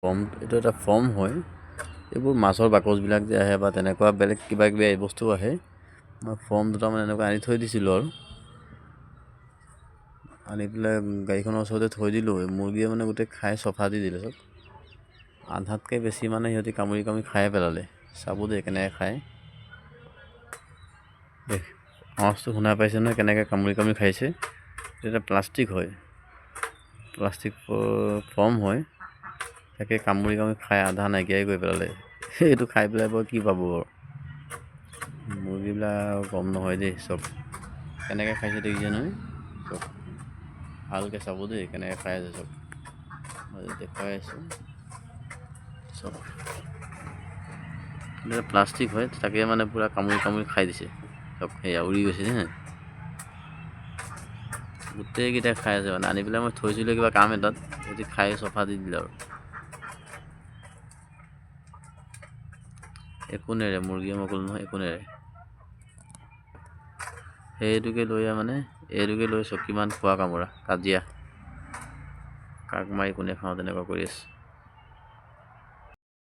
Form এইটো এটা form হয়। এইবোৰ মাছৰ বাকচবিলাক যে আহে বা তেনেকুৱা বেলেগ কিবা কিবি বস্তু আহে। মই ফৰ্ম দুটামান এনেকুৱা আনি থৈ দিছিলোঁ আৰু আনি পেলাই গাড়ীখনৰ ওচৰতে থৈ দিলোঁ। মুৰ্গীয়ে মানে গোটেই খাই চফা দি দিলে চব। আধাতকৈ বেছি মানে সিহঁতি কামুৰি কামুৰি খাই পেলালে। চাব দেই কেনেকৈ খায়। আৱাজটো শুনা পাইছে নহয় কেনেকৈ কামুৰি কামুৰি খাইছে। এটা প্লাষ্টিক হয়, প্লাষ্টিক ফৰ্ম হয়, তাকে কামুৰি কামুৰি খাই আধা নাইকিয়াই কৰি পেলালে। এইটো খাই পেলাই বাৰু কি পাব আৰু। মুৰ্গীবিলাক কম নহয় দেই, চব কেনেকৈ খাইছে দেখিছে নহয়। চব ভালকৈ চাব দেই কেনেকৈ খাই আছে চব। মই দেখুৱাই আছোঁ চব। প্লাষ্টিক হয়, তাকে মানে পূৰা কামুৰি কামুৰি খাই দিছে চব। সেয়া উৰি গৈছে হে, গোটেইকেইটা খাই আছে মানে। আনি পেলাই মই থৈছিলোঁ কিবা কাম এটাত, সিহঁতি খাই চফা দি দিলে আৰু। একো নেৰে মুৰ্গীয়ে, মই ক'লো নহয় একো নেৰে। সেইটোকে লৈ মানে এইটোকে লৈ চব কিমান খোৱা কামোৰা কাজিয়া, কাক মাৰি কোনে খাওঁ তেনেকুৱা কৰি আছে।